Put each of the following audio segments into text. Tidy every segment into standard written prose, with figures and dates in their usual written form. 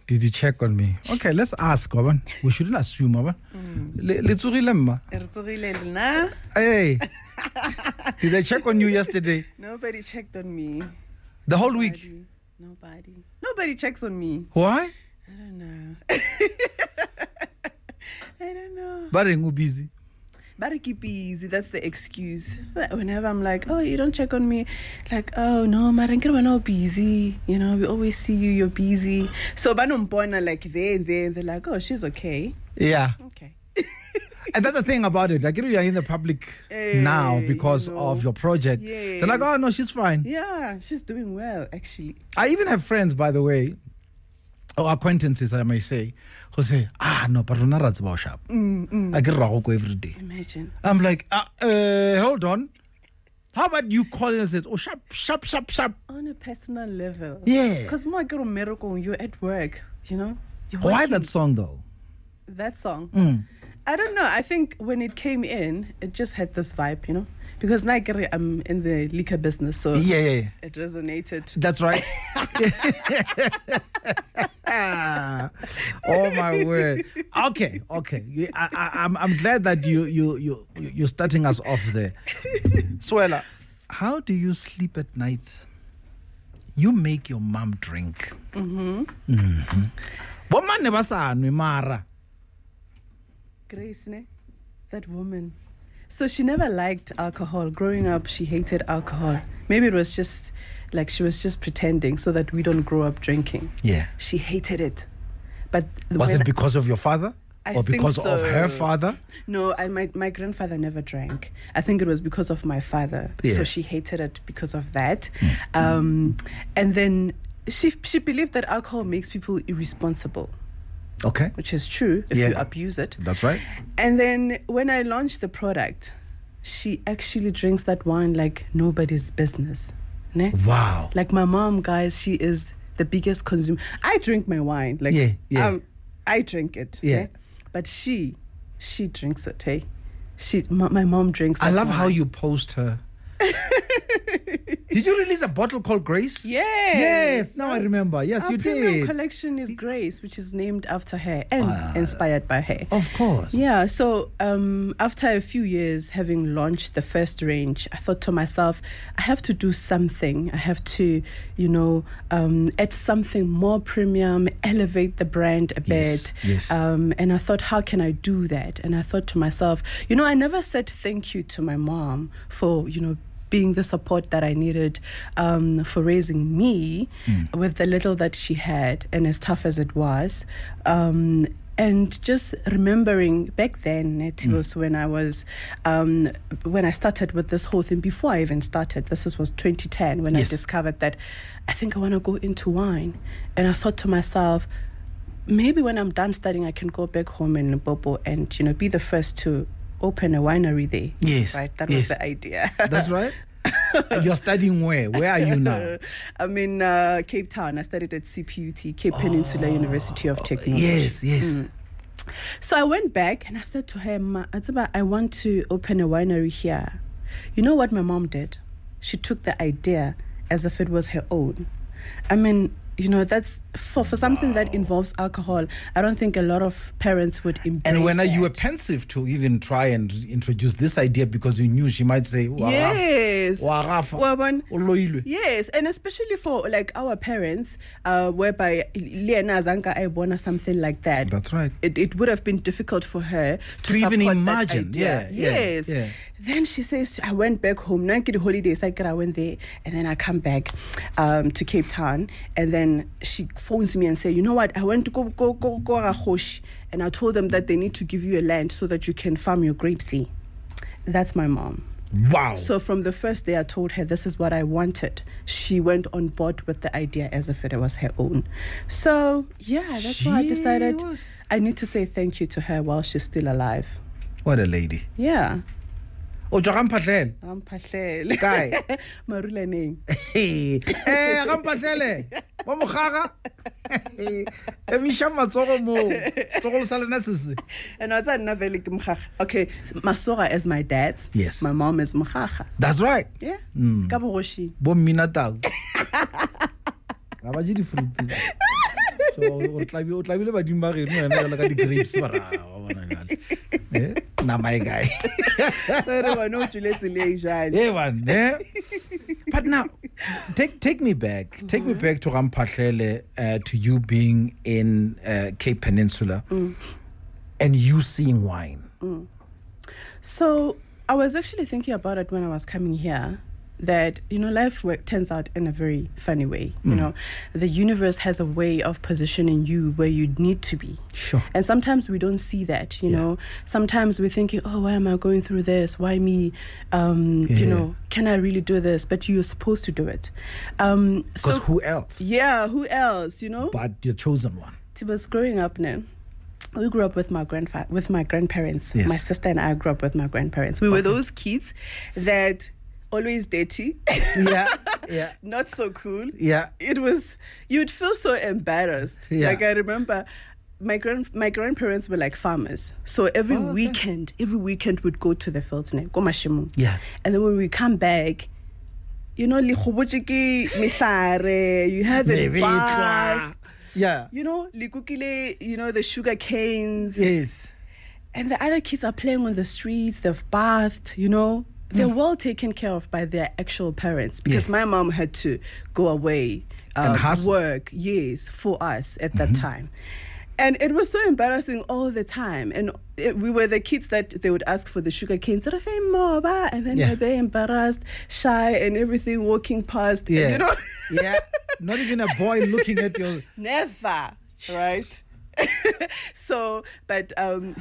Did you check on me? Okay, let's ask, Waban. We shouldn't assume, Waban. Hey. Did they check on you yesterday? Nobody checked on me. The whole week? Nobody checks on me. Why? I don't know. I don't know. But I'm busy. But keep busy. That's the excuse. So whenever I'm like, oh, you don't check on me, like, oh no, Marangira, we're not busy. You know, we always see you. You're busy. So Banompona, like they're like, oh, she's okay. Yeah. Okay. And that's the thing about it. Like, you are in the public now because of your project. Yes. They're like, oh no, she's fine. Yeah, she's doing well, actually. I even have friends, by the way, or acquaintances, I may say, who say, no, but we're not about sharp. I get Rahoko every day. Imagine. I'm like, hold on. How about you call and say, oh, sharp. On a personal level. Yeah. Because you're at work, you know? Why that song, though? That song? I don't know. I think when it came in, it just had this vibe, you know? Because now I'm in the liquor business, so yeah. It resonated. That's right. Oh my word. Okay. I'm glad that you're starting us off there. Siwela, how do you sleep at night? You make your mom drink. Grace, ne? That woman. So she never liked alcohol. Growing up, she hated alcohol. Maybe it was just like she was just pretending so that we don't grow up drinking. Yeah. She hated it. But was it because of your father? Or because so. Of her father? No, my grandfather never drank. I think it was because of my father. Yeah. So she hated it because of that. And then she believed that alcohol makes people irresponsible. Okay. Which is true if you abuse it. That's right. And then when I launched the product, she actually drinks that wine like nobody's business. Ne? Wow. Like my mom, guys, she is the biggest consumer. I drink my wine. Like I drink it. Yeah. Ne? But she drinks it, hey. My mom drinks that I love wine. how you post her. Did you release a bottle called Grace? Yes. Now I remember. Yes, Our you premium did. collection is Grace, which is named after her and inspired by her. Of course. Yeah, so after a few years having launched the first range, I thought to myself, I have to do something. I have to, add something more premium, elevate the brand a bit. Yes. And I thought, how can I do that? And I thought to myself, I never said thank you to my mom for, being the support that I needed for raising me with the little that she had, and as tough as it was. And just remembering back then, it was when I was, when I started with this whole thing, before I even started, was 2010, when I discovered that I think I want to go into wine. And I thought to myself, maybe when I'm done studying, I can go back home in Limpopo and, be the first to open a winery there. Yes. Right? That was the idea. That's right. You're studying where? Where are you now? I'm in Cape Town. I studied at CPUT, Cape Peninsula University of Technology. Yes. So I went back and I said to her, Ma, I want to open a winery here. You know what my mom did? She took the idea as if it was her own. I mean, that's for something that involves alcohol. I don't think a lot of parents would embrace. And when you were pensive to even try and introduce this idea because you knew she might say, yes, Waraf, yes, and especially for like our parents, whereby Liana Zanka I born something like that. That's right. It would have been difficult for her to even imagine. Yes. Then she says, I went back home. Nanki the holidays, I went there, and then I come back to Cape Town, and then she phones me and say, you know what? I went to go Rahosh, and I told them that they need to give you a land so that you can farm your grapes there. That's my mom. Wow. So from the first day I told her this is what I wanted, she went on board with the idea as if it was her own. So that's why I decided I need to say thank you to her while she's still alive. What a lady. Yeah. Gampahlele. Kae? Marulaneng. Gampahlele. Wa mogara. Emisha matsogo mo. Stogolo sa lena sese. And what's that noveli ke mgaga? Okay, Masoga is my dad. Yes. My mom is mgaga. That's right. Yeah. Ka bogoshi. Bo mmina tau. Ga ba je di fruits. So o tlabile badimo ba geno wena jalo ka di-grapes bara wa bona jale. Na my guy. Yeah, man. But now, take me back. Take me back to Ramphahlele, to you being in Cape Peninsula and you seeing wine. So I was actually thinking about it when I was coming here, that, life turns out in a very funny way. The universe has a way of positioning you where you need to be. Sure. And sometimes we don't see that, know. Sometimes we're thinking, oh, why am I going through this? Why me? Can I really do this? But you're supposed to do it. Because who else? Yeah, who else, But the chosen one. TBose, growing up now, we grew up with my grandparents. Yes. My sister and I grew up with my grandparents. We were those kids that always dirty. Yeah. Not so cool. Yeah. It was, you'd feel so embarrassed. Yeah. Like I remember my grandparents were like farmers. So every weekend we'd go to the fields, go mashimu. Yeah. And then when we come back, you have it bathed. Yeah. Likukile, the sugar canes. Yes. And the other kids are playing on the streets, they've bathed, They're well taken care of by their actual parents, because my mom had to go away and work, for us at that time. And it was so embarrassing all the time. And we were the kids that they would ask for the sugar cane, and then they're embarrassed, shy, and everything, walking past. Yeah. And, Yeah. Not even a boy looking at your... Never, right? So, but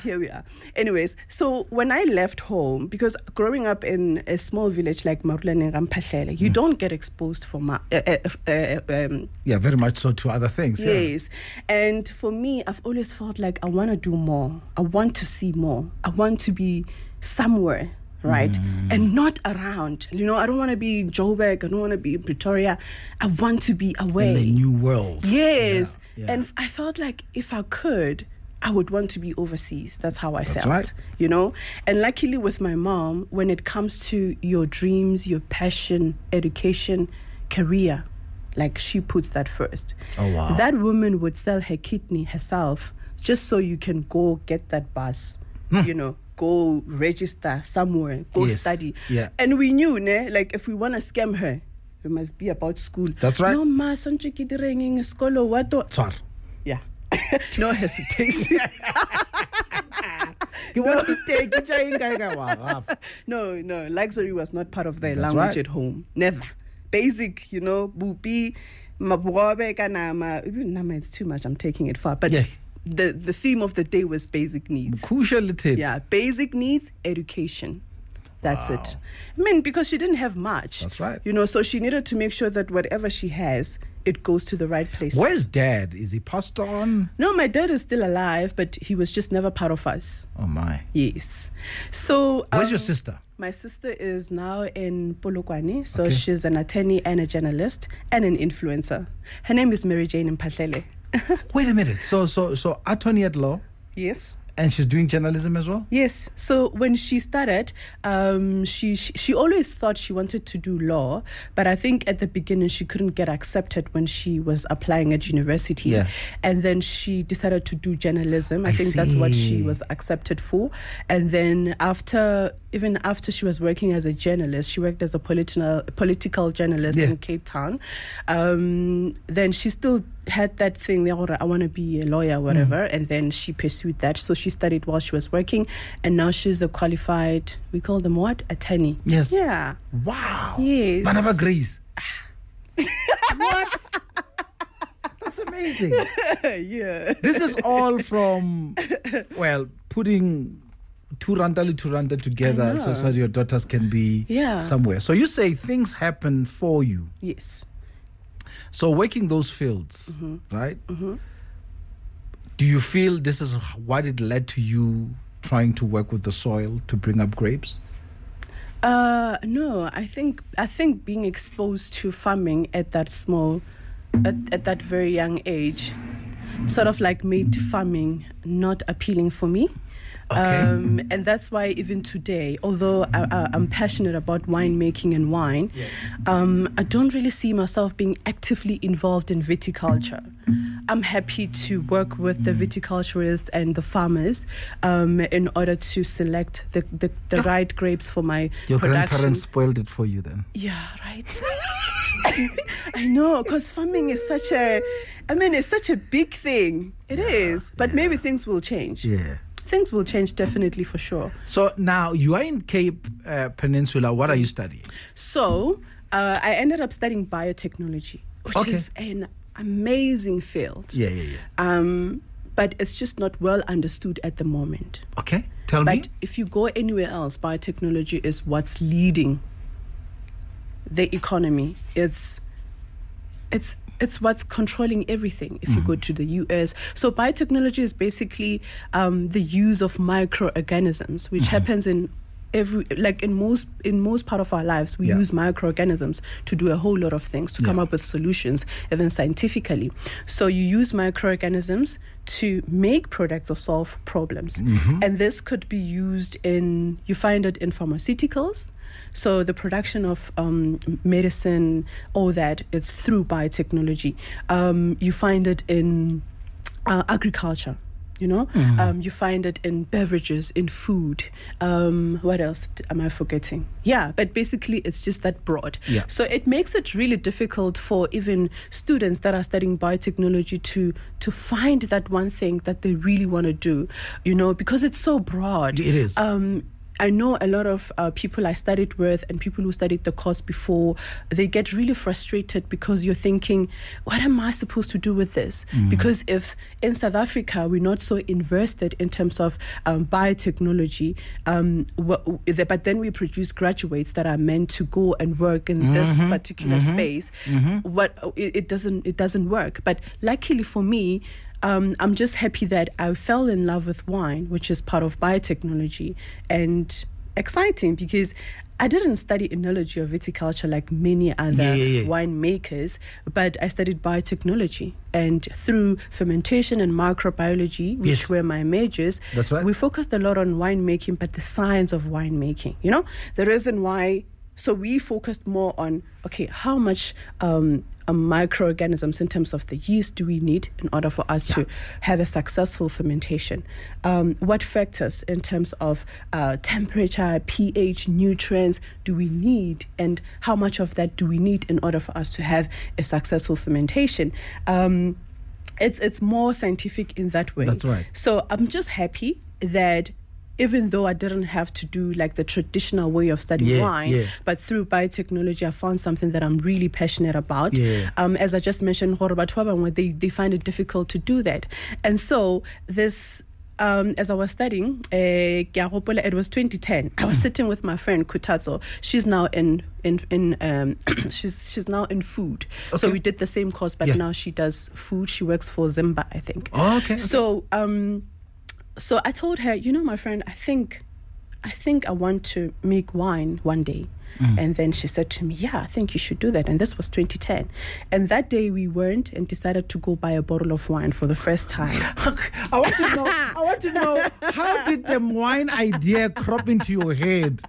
here we are. Anyways, so when I left home, because growing up in a small village like Marulane and Ramphahlele, you don't get exposed for very much so to other things. Yes. And for me, I've always felt like I want to do more. I want to see more. I want to be somewhere, right? And not around. I don't want to be in Joburg. I don't want to be in Pretoria. I want to be away. In the new world. Yes. Yeah. And I felt like if I could, I would want to be overseas. That's how I felt. Right. And luckily with my mom, when it comes to your dreams, your passion, education, career, like she puts that first. Oh, wow. That woman would sell her kidney herself just so you can go get that bus, go register somewhere, go study. Yeah. And we knew, like if we want to scam her, it must be about school. That's right. No, ma, Tswar. yeah. No hesitation. No, luxury was not part of their language at home. Never. Basic, bupi, mabuabe, kanama. Even nama, it's too much. I'm taking it far. But the theme of the day was basic needs. Yeah, basic needs, education. That's it. I mean, because she didn't have much. That's right. So she needed to make sure that whatever she has, it goes to the right place. Where's Dad? Is he passed on? No, my dad is still alive, but he was just never part of us. Oh, my. Yes. So... Where's your sister? My sister is now in Polokwane. So she's an attorney and a journalist and an influencer. Her name is Mary Jane Mphahlele. Wait a minute. So attorney at law? Yes. And she's doing journalism as well? Yes. So when she started, she always thought she wanted to do law, but I think at the beginning she couldn't get accepted when she was applying at university. Yeah. And then she decided to do journalism. I think that's what she was accepted for. And then even after she was working as a journalist, she worked as a political journalist in Cape Town. Then she still had that thing, I want to be a lawyer, whatever, and then she pursued that. So she studied while she was working, and now she's a qualified, we call them what? Attorney. Yes. Yeah. Wow. Yes. Banaba Grace. What? That's amazing. Yeah. This is all from, putting two randa together so your daughters can be somewhere. So you say things happen for you. Yes. So working those fields, right? Do you feel this is what it led to you trying to work with the soil to bring up grapes? No, I think being exposed to farming at that very young age sort of like made farming not appealing for me. And that's why even today, although I'm passionate about winemaking and wine, I don't really see myself being actively involved in viticulture. I'm happy to work with the viticulturists and the farmers in order to select the right grapes for my Your production. grandparents spoiled it for you then. Yeah, right. I know, because farming is such a big thing. It is. But maybe things will change. Yeah. Things will change definitely, for sure. So now you are in Cape Peninsula. What are you studying? So I ended up studying biotechnology, which is an amazing field. Yeah. But it's just not well understood at the moment. Okay, tell me. But if you go anywhere else, biotechnology is what's leading the economy. It's what's controlling everything. If you go to the US, so biotechnology is basically the use of microorganisms, which happens in most part of our lives. We use microorganisms to do a whole lot of things, to come up with solutions, even scientifically. So you use microorganisms to make products or solve problems, and this could be used you find it in pharmaceuticals. So the production of medicine, all that, it's through biotechnology. You find it in agriculture, you find it in beverages, in food. What else am I forgetting? Yeah, but basically it's just that broad. Yeah. So it makes it really difficult for even students that are studying biotechnology to find that one thing that they really want to do, because it's so broad. It is. I know a lot of people I studied with and people who studied the course before, they get really frustrated because you're thinking, what am I supposed to do with this? Because if in South Africa we're not so invested in terms of biotechnology, but then we produce graduates that are meant to go and work in this particular space, it doesn't work. But luckily for me, I'm just happy that I fell in love with wine, which is part of biotechnology, and exciting because I didn't study enology or viticulture like many other winemakers, but I studied biotechnology. And through fermentation and microbiology, which were my majors, that's right, we focused a lot on winemaking, but the science of winemaking. The reason why, so we focused more on, how much microorganisms in terms of the yeast do we need in order for us to have a successful fermentation? What factors in terms of temperature, pH, nutrients do we need, and how much of that do we need in order for us to have a successful fermentation? It's more scientific in that way. That's right. So I'm just happy that even though I didn't have to do like the traditional way of studying wine, but through biotechnology, I found something that I'm really passionate about. As I just mentioned, they find it difficult to do that. And so this, as I was studying, it was 2010. I was sitting with my friend Kutatso. She's now in she's now in food. So we did the same course, but now she does food. She works for Zimba, I think. So I told her, my friend, I think I want to make wine one day. And then she said to me, I think you should do that. And this was 2010. And that day we went and decided to go buy a bottle of wine for the first time. I want to know, how did the wine idea crop into your head?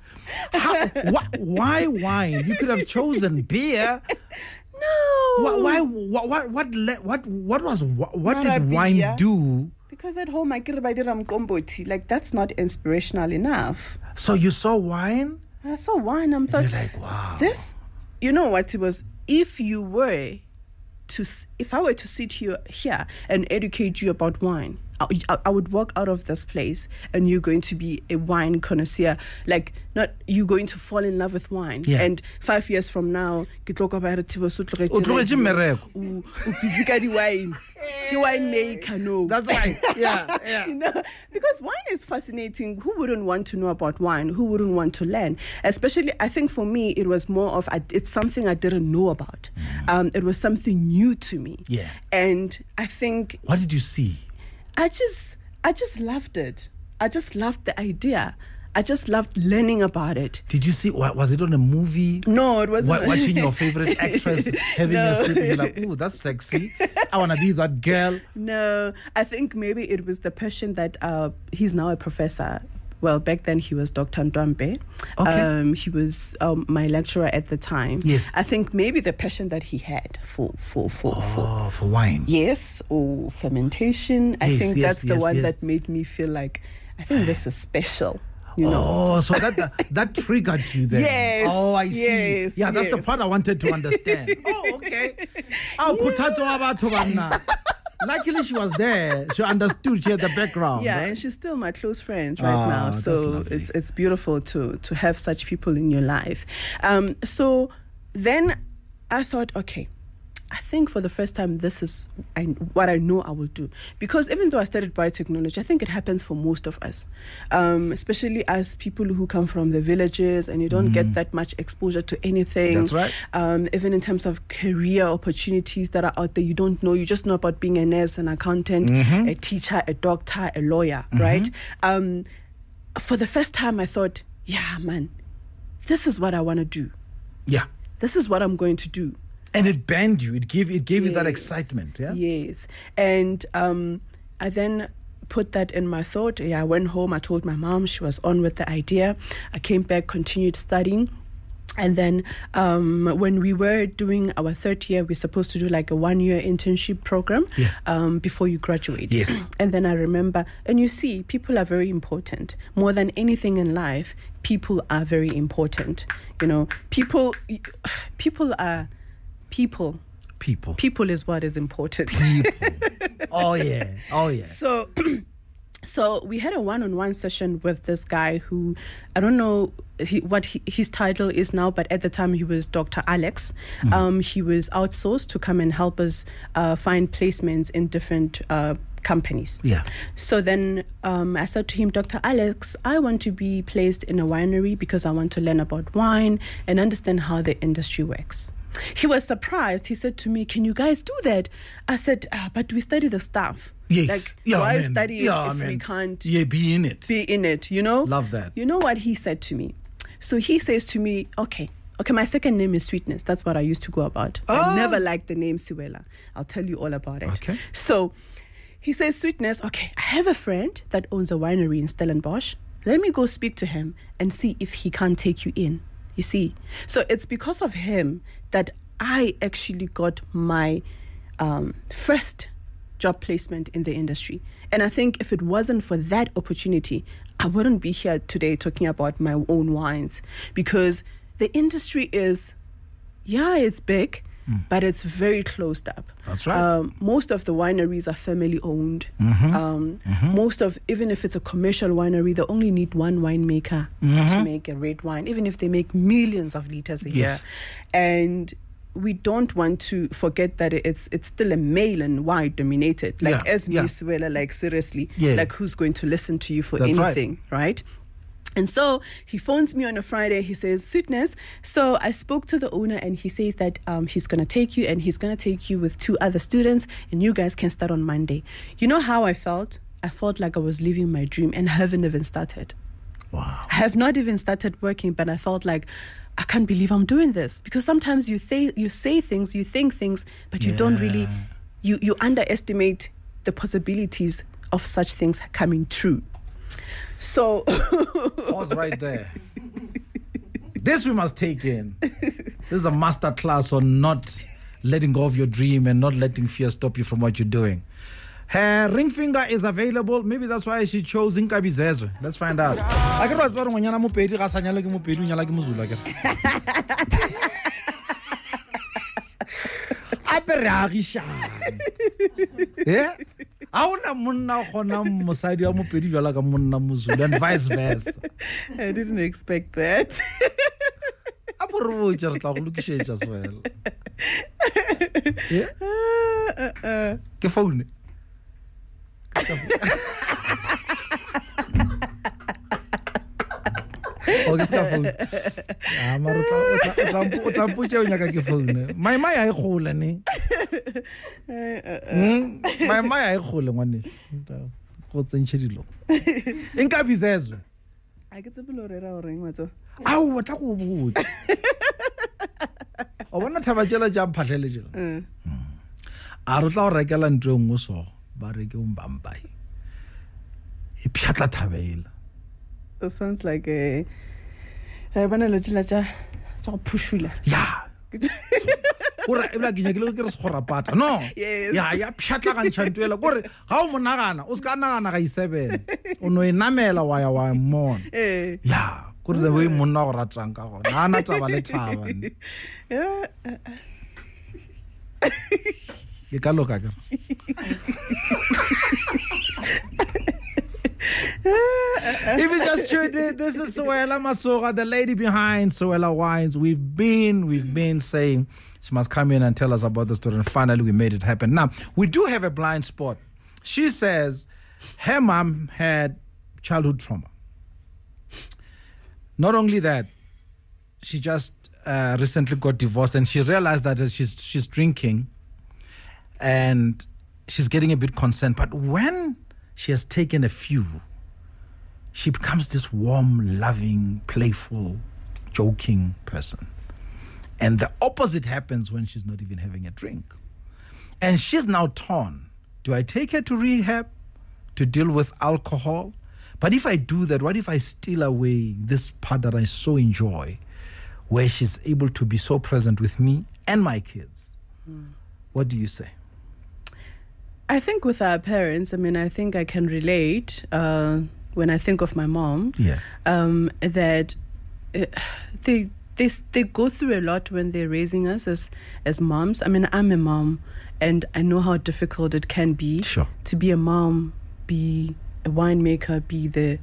Why wine? You could have chosen beer. No. What did wine do? Because at home I get mkomboti. Like, that's not inspirational enough. So you saw wine? I saw wine. I'm thought, you're like, wow. This, you know what it was? If I were to sit here and educate you about wine, I would walk out of this place and you're going to be a wine connoisseur. Like, not you're going to fall in love with wine. And 5 years from now, wine maker, no. That's right. Yeah. Because wine is fascinating. Who wouldn't want to know about wine? Who wouldn't want to learn? Especially, I think for me, it was more of it's something I didn't know about. It was something new to me. Yeah. And I think, what did you see? I just loved it. I just loved the idea. I just loved learning about it. Did you see, was it on a movie? No, it wasn't. Watching your favorite actress having a sip, you're like, ooh, that's sexy. I want to be that girl. No, I think maybe it was the passion that he's now a professor well, back then he was Dr. Ndwambe. Okay. He was my lecturer at the time. Yes. I think maybe the passion that he had for wine. Yes, or fermentation. I think that's the one that made me feel like, I think this is special. You know. Oh, so that triggered you then. Yes. Oh, I see. Yes, Yeah, that's the part I wanted to understand. Oh, okay. Luckily, she was there. She understood. She had the background. Yeah, right? and she's still my close friend right now. So it's beautiful to have such people in your life. So then I thought, okay, I think for the first time, this is what I know I will do. Because even though I studied biotechnology, I think it happens for most of us, especially as people who come from the villages and you don't get that much exposure to anything. That's right. Even in terms of career opportunities that are out there, you don't know. You just know about being a nurse, an accountant, a teacher, a doctor, a lawyer, right? For the first time, I thought, yeah, man, this is what I want to do. Yeah. This is what I'm going to do. And it banned you. It gave you that excitement. Yeah. Yes. And I then put that in my thought. Yeah, I went home. I told my mom. She was on with the idea. I came back, continued studying. And then when we were doing our third year, we're supposed to do like a 1-year internship program before you graduate. Yes. And then I remember, and you see, people are very important. More than anything in life, people are very important. You know, people are... People is what is important. People. Oh yeah. So we had a one-on-one session with this guy who, I don't know what his title is now, but at the time he was Dr. Alex. He was outsourced to come and help us find placements in different companies. Yeah. So then I said to him, Dr. Alex, I want to be placed in a winery because I want to learn about wine and understand how the industry works. He was surprised. He said to me, can you guys do that? I said, but we study the stuff. Yes. Like, yeah, why man. study it yeah, if man. we can't be in it? Be in it, you know? Love that. You know what he said to me? So he says to me, okay, my second name is Sweetness. That's what I used to go about. I never liked the name Siwela. I'll tell you all about it. Okay. So he says, Sweetness, okay, I have a friend that owns a winery in Stellenbosch. Let me go speak to him and see if he can't take you in. You see? So it's because of him that I actually got my first job placement in the industry. And I think if it wasn't for that opportunity, I wouldn't be here today talking about my own wines, because the industry is, it's big, but it's very closed up. That's right. Most of the wineries are family owned. Most of, even if it's a commercial winery, they only need one winemaker to make a red wine, even if they make millions of liters a year. And we don't want to forget that it's still a male and white dominated. Like Miss Siwela, like seriously, like who's going to listen to you for anything, right? And so he phones me on a Friday. He says, Sweetness, so I spoke to the owner and he says that he's going to take you, and he's going to take you with 2 other students, and you guys can start on Monday. You know how I felt? I felt like I was living my dream, and I haven't even started. Wow. I have not even started working, but I felt like, I can't believe I'm doing this. Because sometimes you say things, you think things, but you don't really, you underestimate the possibilities of such things coming true. So pause right there. This we must take in. This is a master class on not letting go of your dream and not letting fear stop you from what you're doing. Her ring finger is available. Maybe that's why she chose Inkabi Zezwe. Let's find out. I can write when you're Mupedi, Rasanya, Mupedi, like Muzula. Yeah? I and vice versa. I didn't expect that. As well. Yeah? Ke phone. Okay, ska phone. Mara o tla mpotsa o nyaka ke phone. My ai gole ne. My ai gole ngwane. Go tsentse dilo. Inkabi Zezwe. I get tsebe lo rera o reng matso. Au o tla go botsa. O bona thabajela ja mphatlele jela. A re tla o rekela ntwe ngwe so ba re ke umbambai. E phyatla thabela. It sounds like a pushula. Yeah. Ora e bla ke nyakile ke re se gora pata no Yes. ya pšhatla ga ntšhantuela gore ga o mo nagana o se ka nagana ga isebele o no e namela wa ya wa mmona ya gore the way monna go ratang ka gona ga ana taba le thaba ke ka loka ke If you just tuned in, this is Siwela Masoga, the lady behind Siwela Wines. We've been saying she must come in and tell us about the story, and finally we made it happen. Now, we do have a blind spot. She says her mom had childhood trauma. Not only that, she just recently got divorced, and she realized that she's drinking and she's getting a bit concerned. But when she has taken a few, she becomes this warm, loving, playful, joking person. And the opposite happens when she's not even having a drink. And she's now torn. Do I take her to rehab to deal with alcohol? But if I do that, what if I steal away this part that I so enjoy, where she's able to be so present with me and my kids? What do you say? I think with our parents, I think I can relate when I think of my mom. Yeah. That they go through a lot when they're raising us as moms. I'm a mom, and I know how difficult it can be to be a mom, be a winemaker, be the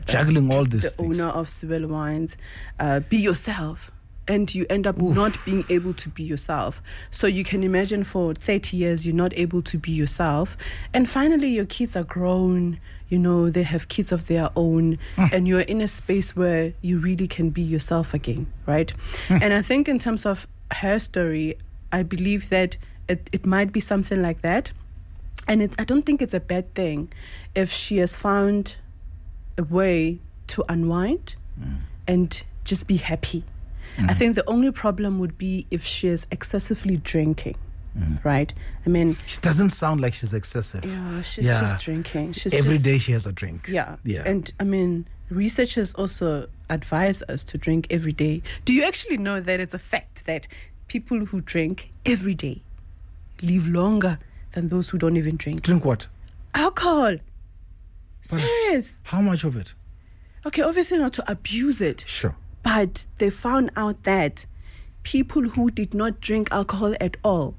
juggling all this. The owner of Siwela Wines, be yourself. And you end up not being able to be yourself. So you can imagine for 30 years you're not able to be yourself. And finally your kids are grown, they have kids of their own, and you're in a space where you really can be yourself again, right? And I think in terms of her story, I believe that it might be something like that. And I don't think it's a bad thing if she has found a way to unwind and just be happy. I think the only problem would be if she is excessively drinking, right? She doesn't sound like she's excessive. Yeah, she's just drinking. Every day she has a drink. Yeah. And researchers also advise us to drink every day. Do you actually know that it's a fact that people who drink every day live longer than those who don't even drink? Drink what? Alcohol. Serious. How much of it? Okay, obviously not to abuse it. Sure. But they found out that people who did not drink alcohol at all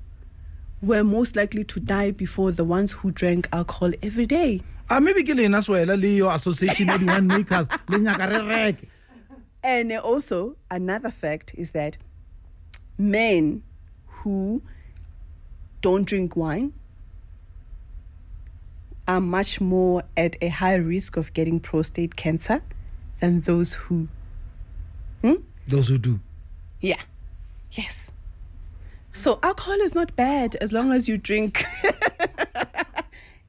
were most likely to die before the ones who drank alcohol every day. Maybe as well, your association of winemakers. And also, another fact is that men who don't drink wine are much more at a high risk of getting prostate cancer than those who Those who do. Yeah. Yes. So alcohol is not bad as long as you drink.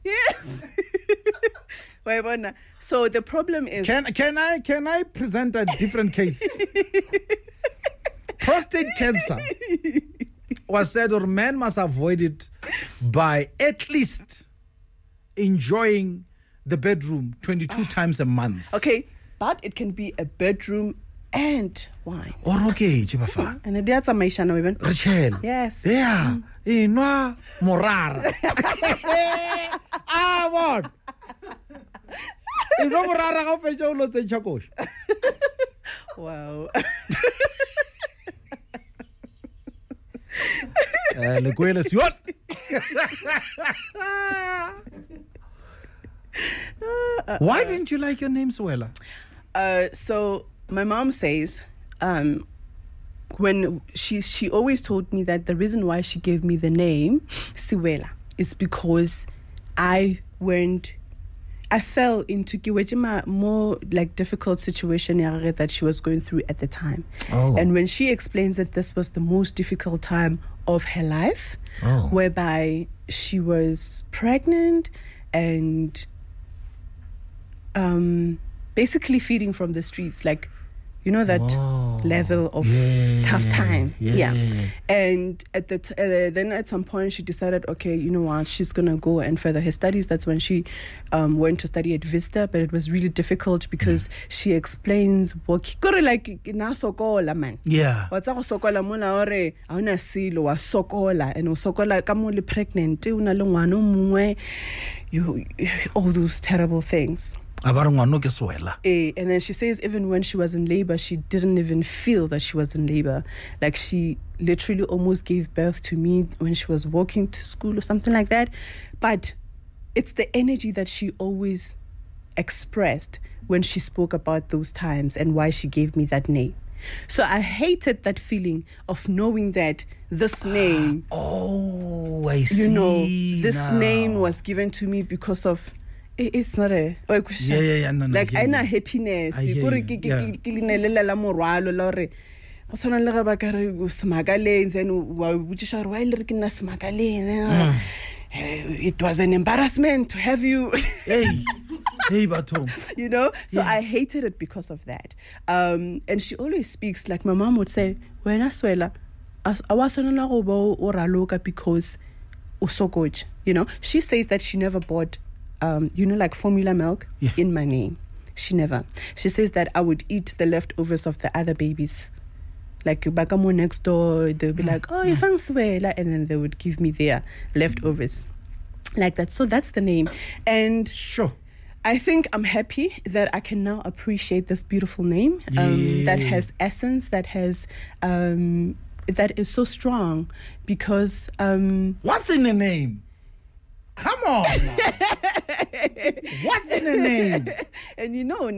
Yes. So the problem is, can I present a different case? Prostate cancer was said, or men must avoid it by at least enjoying the bedroom 22 times a month. Okay, but it can be a bedroom and wine. Or okay, Chibafa. And that's a maishana even. Rachel. Yes. Yeah. Inwa morara. What? Inwa morara ka fetsa o lo tsentsha kosh. Wow. Le kwele siot. Why didn't you like your name, Siwela? So my mom says, when she always told me that the reason why she gave me the name Siwela is because I fell into Kiwejima more like difficult situation that she was going through at the time. Oh. And when she explains that this was the most difficult time of her life, whereby she was pregnant and basically feeding from the streets, like You know that level of tough time. Yeah. And at then at some point she decided, okay, you know what, she's gonna go and further her studies. That's when she went to study at Vista, but it was really difficult because she explains like na sokola man. Yeah. What's sokola mona ore auna silo wa sokola and sokola ka mo le pregnant una le ngwana o mongwe, you all those terrible things. And then she says even when she was in labor, she didn't even feel that she was in labor. Like she literally almost gave birth to me when she was walking to school or something like that. But it's the energy that she always expressed when she spoke about those times and why she gave me that name. So I hated that feeling of knowing that this name, I see. You know, this name was given to me because of. It's not a no, like I know happiness. It was an embarrassment to have you. You know, so I hated it because of that. And she always speaks like my mom would say, "When I Siwela, I was because usokoch." You know, she says that she never bought. Like formula milk in my name. She never. She says that I would eat the leftovers of the other babies. Like Bakamo next door, they'll be like, "Oh, you found Siwela," and then they would give me their leftovers. Like that. So that's the name. And sure. I think I'm happy that I can now appreciate this beautiful name that has essence, that has that is so strong because what's in the name? Come on. What's in the name? And you know,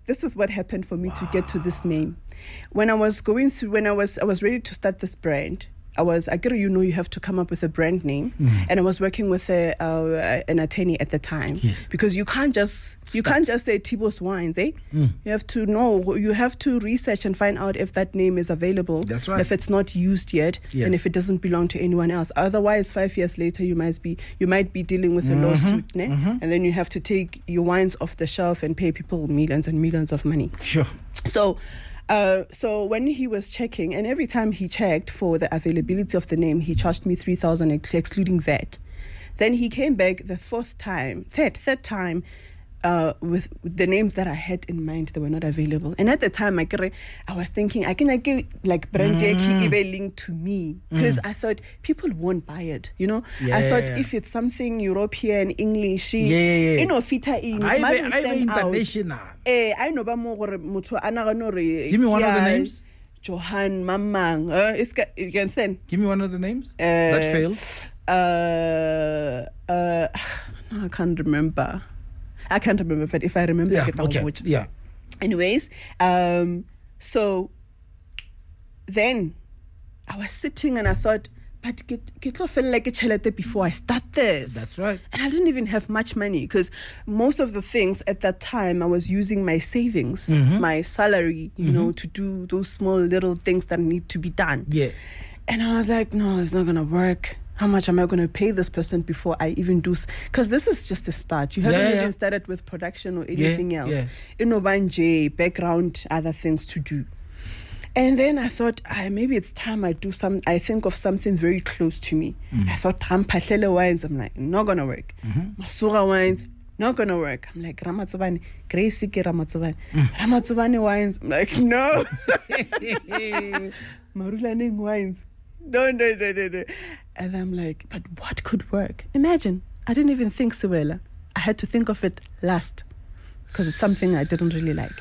this is what happened for me to get to this name. When I was ready to start this brand, you have to come up with a brand name. And I was working with an attorney at the time. Yes. Because you can't just say TBose Wines, eh? You have to know, you have to research and find out if that name is available. That's right. If it's not used yet, and if it doesn't belong to anyone else. Otherwise, 5 years later, you might be dealing with a lawsuit, and then you have to take your wines off the shelf and pay people millions and millions of money. Sure. So when he was checking, and every time he checked for the availability of the name, he charged me 3,000 excluding VAT. Then he came back the third time, with the names that I had in mind that were not available. And at the time, I was thinking, I can get like brand linked to me, because I thought people won't buy it. You know, I thought if it's something European, English, fita in, international. I know ba mo gore motho ana ga no re. Give me one of the names. Johan Mamang. You can understand? Give me one of the names that failed. No, I can't remember. But if I remember, yeah. Anyways, so then I was sitting and I thought, but get feel like a chelete before I start this. That's right. And I didn't even have much money, because most of the things at that time I was using my savings, my salary, you know, to do those small little things that need to be done. Yeah. And I was like, no, it's not gonna work. How much am I going to pay this person before I even do? Because this is just a start. You haven't even started with production or anything else. Background, other things to do. And then I thought, maybe it's time I think of something very close to me. I thought, Mojapelo Wines. I'm like, not going to work. Masoga Wines, not going to work. I'm like, Ramatsovane, Gracie Ramatsovane. Ramatsovane Wines. I'm like, no. Marulaning Wines. No. And I'm like, but what could work? Imagine, I didn't even think Siwela. I had to think of it last, because it's something I didn't really like.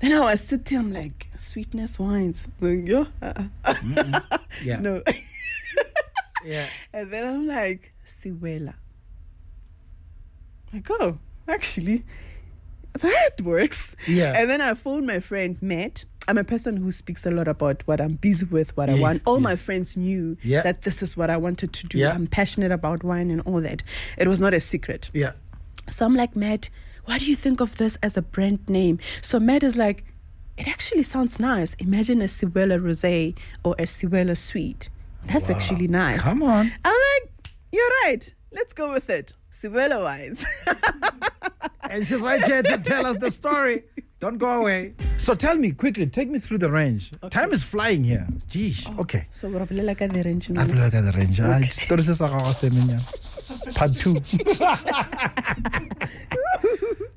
Then I was sitting, I'm like, Sweetness Wines. I'm like, yeah. No. Yeah. And then I'm like, Siwela. Like, oh, actually, that works. Yeah. And then I phoned my friend Matt. I'm a person who speaks a lot about what I'm busy with, what I want. All my friends knew that this is what I wanted to do. Yeah. I'm passionate about wine and all that. It was not a secret. Yeah. So I'm like, Matt, what do you think of this as a brand name? So Matt is like, it actually sounds nice. Imagine a Siwela Rosé or a Siwela Sweet. That's actually nice. Come on. I'm like, you're right. Let's go with it. Siwela Wines. And she's right here to tell us the story. Don't go away. So tell me quickly, take me through the range. Okay. Time is flying here. Geesh. Okay. So we're like at the range. I play like the range. Part 2.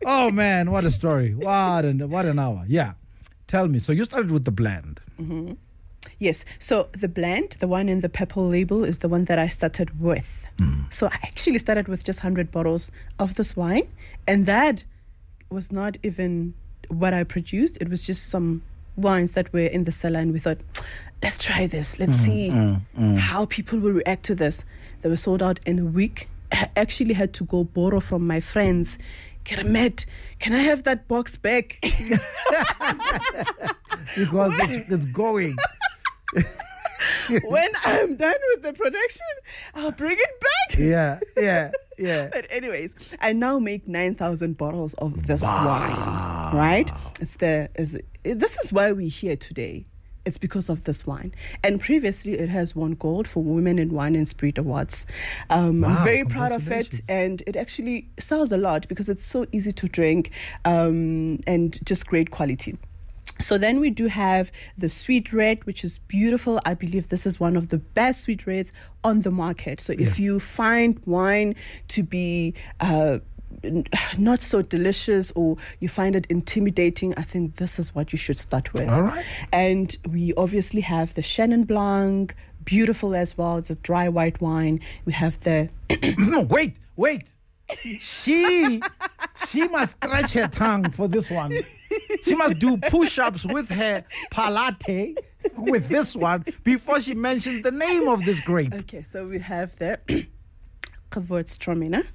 Oh man, what a story. What an hour. Yeah. Tell me. So you started with the blend. Mm-hmm. Yes. So the blend, the one in the purple label, is the one that I started with. So I actually started with just 100 bottles of this wine. And that was not even what I produced. It was just some wines that were in the cellar. And we thought, let's try this. Let's see how people will react to this. They were sold out in a week. I actually had to go borrow from my friends. Keramet, can I have that box back? Because it's going. When I'm done with the production, I'll bring it back. Yeah. But anyways, I now make 9,000 bottles of this wine, right? This is why we're here today. It's because of this wine. And previously, it has won gold for Women in Wine and Spirit Awards. I'm very proud of it. And it actually sells a lot because it's so easy to drink and just great quality. So then we do have the sweet red, which is beautiful. I believe this is one of the best sweet reds on the market. So if you find wine to be not so delicious or you find it intimidating, I think this is what you should start with. All right. And we obviously have the Chenin Blanc, beautiful as well. It's a dry white wine. We have the... No, wait. She must stretch her tongue for this one. She must do push-ups with her palate with this one before she mentions the name of this grape. Okay, so we have the Gewürztraminer.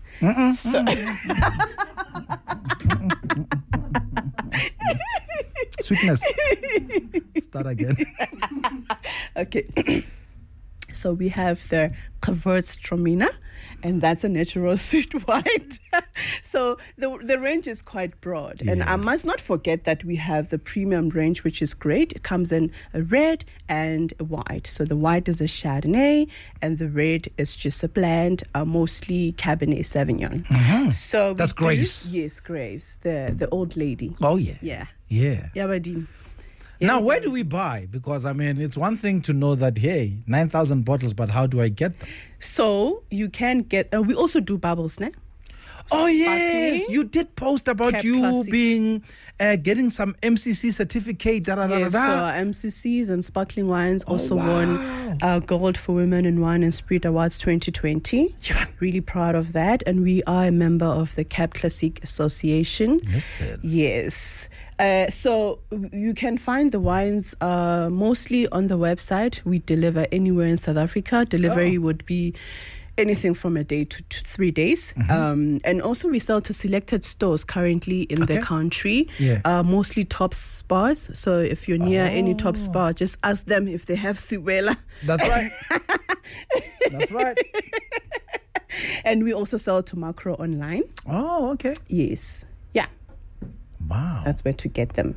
Sweetness. Start again. Okay. So we have the Gewürztraminer, and that's a natural sweet white. So the range is quite broad. Yeah. And I must not forget that we have the premium range, which is great. It comes in a red and a white. So the white is a Chardonnay, and the red is just a blend, mostly Cabernet Sauvignon. Mm-hmm. So that's Grace. Yes, Grace, the old lady. Oh, yeah. Yeah. Yabadin. Now, where do we buy? Because, I mean, it's one thing to know that, hey, 9,000 bottles, but how do I get them? So you can get, we also do bubbles, ne? Oh, yes. You did post about Cap you Classic. being, getting some MCC certificate. Yes, so MCCs and sparkling wines also won gold for Women in Wine and Spirit Awards 2020. Yeah. Really proud of that. And we are a member of the Cap Classic Association. Listen. Yes. So you can find the wines mostly on the website. We deliver anywhere in South Africa. Delivery would be anything from a day to 3 days. Mm-hmm. And also we sell to selected stores currently in the country, mostly Tops bars. So if you're near any Tops bar, just ask them if they have Siwela. That's right. That's right. And we also sell to Macro online. Oh, okay. Yes. Yeah. Wow. That's where to get them.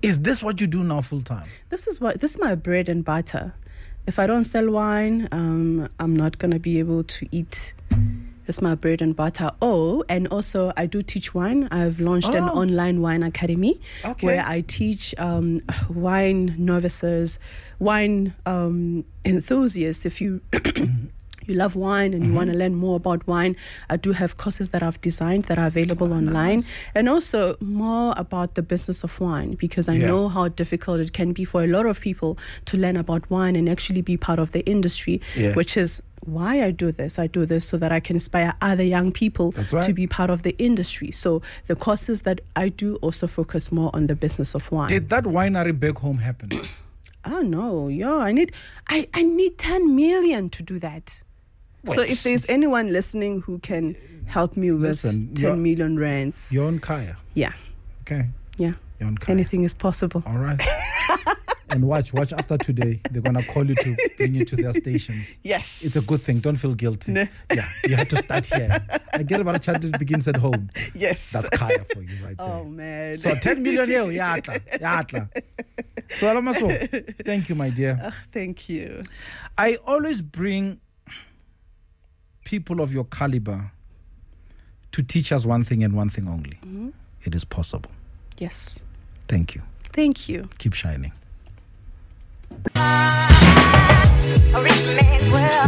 Is this what you do now full time? This is my bread and butter. If I don't sell wine, I'm not going to be able to eat. It's my bread and butter. Oh, and also I do teach wine. I've launched an online wine academy where I teach wine novices, wine enthusiasts. If you you love wine and you want to learn more about wine, I do have courses that I've designed that are available online. Nice. And also more about the business of wine, because I know how difficult it can be for a lot of people to learn about wine and actually be part of the industry, which is why I do this. I do this so that I can inspire other young people to be part of the industry. So the courses that I do also focus more on the business of wine. Did that winery back home happen? Oh no, I need 10 million to do that. So if there's anyone listening who can help me with 10 million rands. You're on Kaya. Yeah. Okay. Yeah. You're on Kaya. Anything is possible. All right. And watch after today. They're going to call you to bring you to their stations. Yes. It's a good thing. Don't feel guilty. No. Yeah. You had to start here. I get about a child that begins at home. Yes. That's Kaya for you right there. Oh, man. So 10 million here. Yatla. Siwela Masoga, thank you, my dear. Thank you. I always bring people of your caliber to teach us one thing and one thing only. Mm-hmm. It is possible. Yes. Thank you. Thank you. Keep shining. A rich man's world.